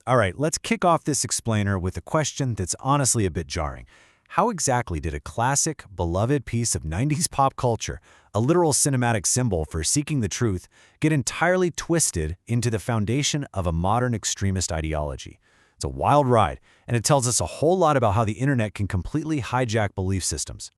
All right, let's kick off this explainer with a question that's honestly a bit jarring. How exactly did a classic, beloved piece of 90s pop culture, a literal cinematic symbol for seeking the truth, get entirely twisted into the foundation of a modern extremist ideology? It's a wild ride, and it tells us a whole lot about how the internet can completely hijack belief systems.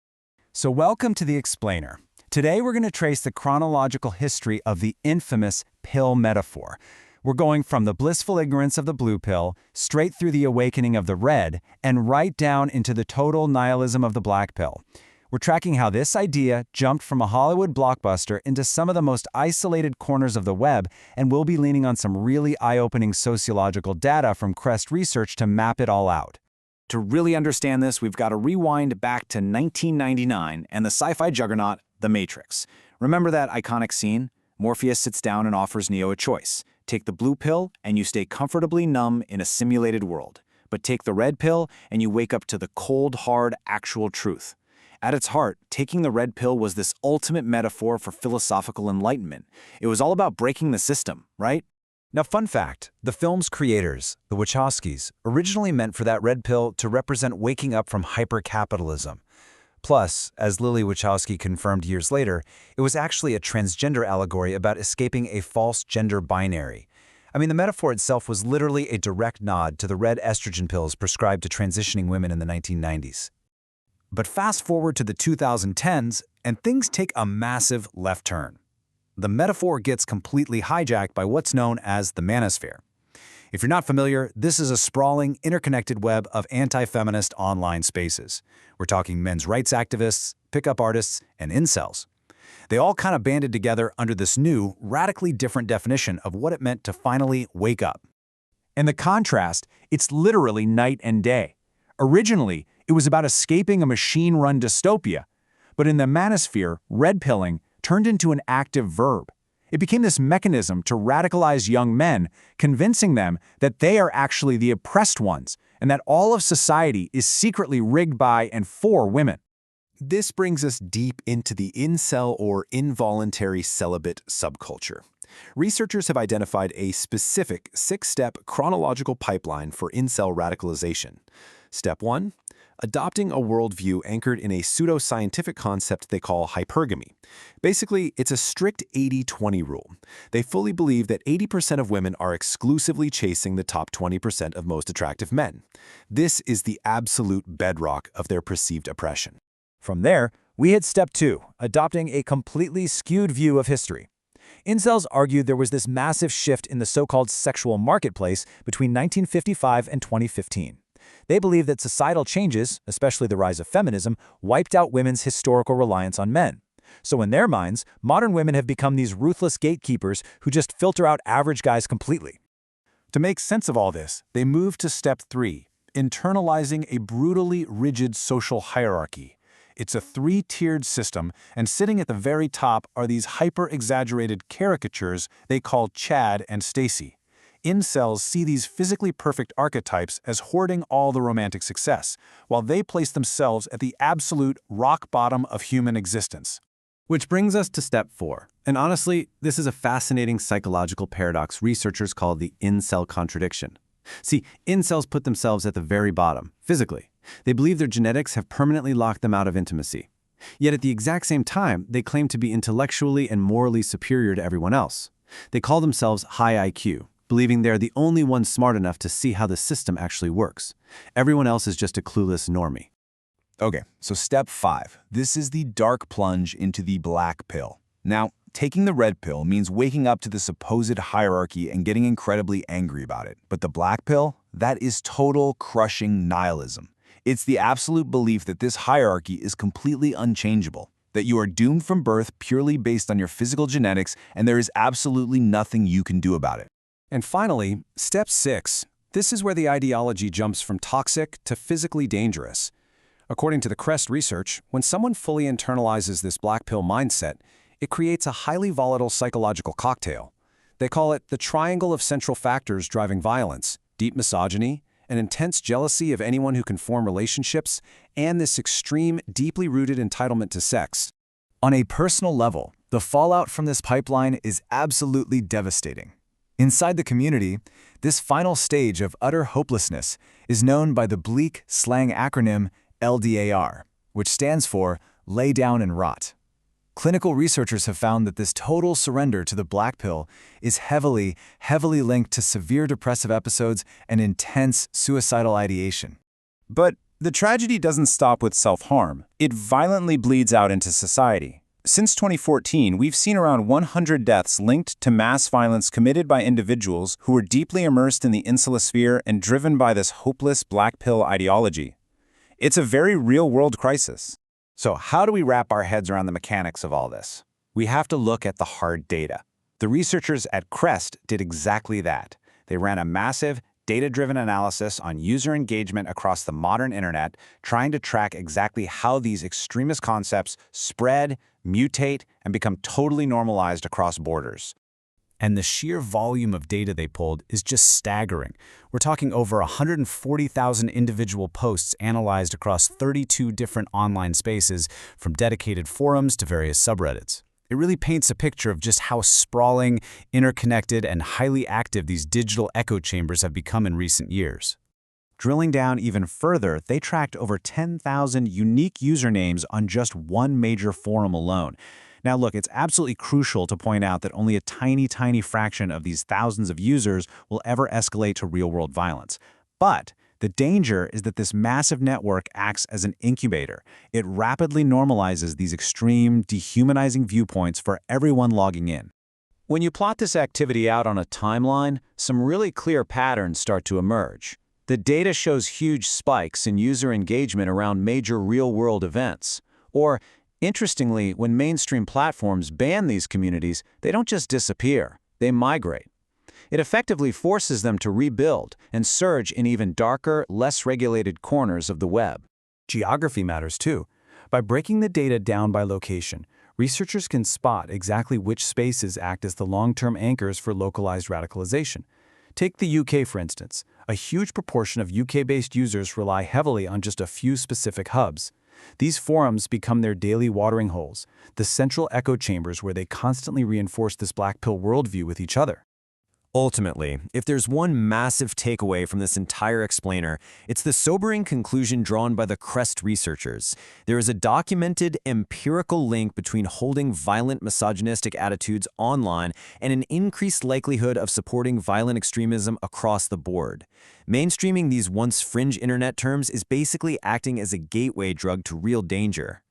So welcome to the explainer. Today we're going to trace the chronological history of the infamous pill metaphor. We're going from the blissful ignorance of the blue pill, straight through the awakening of the red, and right down into the total nihilism of the black pill. We're tracking how this idea jumped from a Hollywood blockbuster into some of the most isolated corners of the web, and we'll be leaning on some really eye-opening sociological data from Crest Research to map it all out. To really understand this, we've got to rewind back to 1999 and the sci-fi juggernaut, The Matrix. Remember that iconic scene? Morpheus sits down and offers Neo a choice. Take the blue pill, and you stay comfortably numb in a simulated world. But take the red pill, and you wake up to the cold, hard, actual truth. At its heart, taking the red pill was this ultimate metaphor for philosophical enlightenment. It was all about breaking the system, right? Now, fun fact, the film's creators, the Wachowskis, originally meant for that red pill to represent waking up from hypercapitalism. Plus, as Lily Wachowski confirmed years later, it was actually a transgender allegory about escaping a false gender binary. I mean, the metaphor itself was literally a direct nod to the red estrogen pills prescribed to transitioning women in the 1990s. But fast forward to the 2010s, and things take a massive left turn. The metaphor gets completely hijacked by what's known as the manosphere. If you're not familiar, this is a sprawling, interconnected web of anti-feminist online spaces. We're talking men's rights activists, pickup artists, and incels. They all kind of banded together under this new, radically different definition of what it meant to finally wake up. And the contrast, it's literally night and day. Originally, it was about escaping a machine-run dystopia. But in the manosphere, red pilling turned into an active verb. It became this mechanism to radicalize young men, convincing them that they are actually the oppressed ones and that all of society is secretly rigged by and for women. This brings us deep into the incel or involuntary celibate subculture. Researchers have identified a specific 6-step chronological pipeline for incel radicalization. Step 1. Adopting a worldview anchored in a pseudo-scientific concept they call hypergamy. Basically, it's a strict 80-20 rule. They fully believe that 80% of women are exclusively chasing the top 20% of most attractive men. This is the absolute bedrock of their perceived oppression. From there, we hit step 2, adopting a completely skewed view of history. Incels argued there was this massive shift in the so-called sexual marketplace between 1955 and 2015. They believe that societal changes, especially the rise of feminism, wiped out women's historical reliance on men. So in their minds, modern women have become these ruthless gatekeepers who just filter out average guys completely. To make sense of all this, they move to step 3, internalizing a brutally rigid social hierarchy. It's a 3-tiered system, and sitting at the very top are these hyper-exaggerated caricatures they call Chad and Stacy. Incels see these physically perfect archetypes as hoarding all the romantic success, while they place themselves at the absolute rock bottom of human existence. Which brings us to step 4. And honestly, this is a fascinating psychological paradox researchers call the incel contradiction. See, incels put themselves at the very bottom, physically. They believe their genetics have permanently locked them out of intimacy. Yet at the exact same time, they claim to be intellectually and morally superior to everyone else. They call themselves high IQ, believing they're the only ones smart enough to see how the system actually works. Everyone else is just a clueless normie. Okay, so step 5. This is the dark plunge into the black pill. Now, taking the red pill means waking up to the supposed hierarchy and getting incredibly angry about it. But the black pill, that is total crushing nihilism. It's the absolute belief that this hierarchy is completely unchangeable, that you are doomed from birth purely based on your physical genetics, and there is absolutely nothing you can do about it. And finally, step 6. This is where the ideology jumps from toxic to physically dangerous. According to the Crest Research, when someone fully internalizes this black pill mindset, it creates a highly volatile psychological cocktail. They call it the triangle of central factors driving violence, deep misogyny, an intense jealousy of anyone who can form relationships, and this extreme, deeply rooted entitlement to sex. On a personal level, the fallout from this pipeline is absolutely devastating. Inside the community, this final stage of utter hopelessness is known by the bleak slang acronym LDAR, which stands for lay down and rot. Clinical researchers have found that this total surrender to the black pill is heavily linked to severe depressive episodes and intense suicidal ideation. But the tragedy doesn't stop with self-harm. It violently bleeds out into society. Since 2014, we've seen around 100 deaths linked to mass violence committed by individuals who were deeply immersed in the incelosphere and driven by this hopeless black pill ideology. It's a very real-world crisis. So how do we wrap our heads around the mechanics of all this? We have to look at the hard data. The researchers at Crest did exactly that. They ran a massive, data-driven analysis on user engagement across the modern internet, trying to track exactly how these extremist concepts spread, mutate, and become totally normalized across borders. And the sheer volume of data they pulled is just staggering. We're talking over 140,000 individual posts analyzed across 32 different online spaces, from dedicated forums to various subreddits. It really paints a picture of just how sprawling, interconnected, and highly active these digital echo chambers have become in recent years. Drilling down even further, they tracked over 10,000 unique usernames on just one major forum alone. Now look, it's absolutely crucial to point out that only a tiny fraction of these thousands of users will ever escalate to real-world violence. But the danger is that this massive network acts as an incubator. It rapidly normalizes these extreme, dehumanizing viewpoints for everyone logging in. When you plot this activity out on a timeline, some really clear patterns start to emerge. The data shows huge spikes in user engagement around major real-world events. Or, interestingly, when mainstream platforms ban these communities, they don't just disappear, they migrate. It effectively forces them to rebuild and surge in even darker, less regulated corners of the web. Geography matters too. By breaking the data down by location, researchers can spot exactly which spaces act as the long-term anchors for localized radicalization. Take the UK, for instance. A huge proportion of UK-based users rely heavily on just a few specific hubs. These forums become their daily watering holes, the central echo chambers where they constantly reinforce this black pill worldview with each other. Ultimately, if there's one massive takeaway from this entire explainer, it's the sobering conclusion drawn by the Crest researchers. There is a documented, empirical link between holding violent misogynistic attitudes online and an increased likelihood of supporting violent extremism across the board. Mainstreaming these once fringe internet terms is basically acting as a gateway drug to real danger.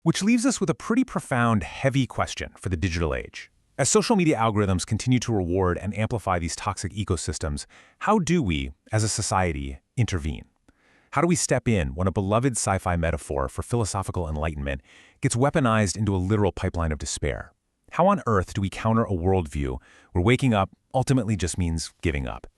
Which leaves us with a pretty profound, heavy question for the digital age. As social media algorithms continue to reward and amplify these toxic ecosystems, how do we, as a society, intervene? How do we step in when a beloved sci-fi metaphor for philosophical enlightenment gets weaponized into a literal pipeline of despair? How on earth do we counter a worldview where waking up ultimately just means giving up?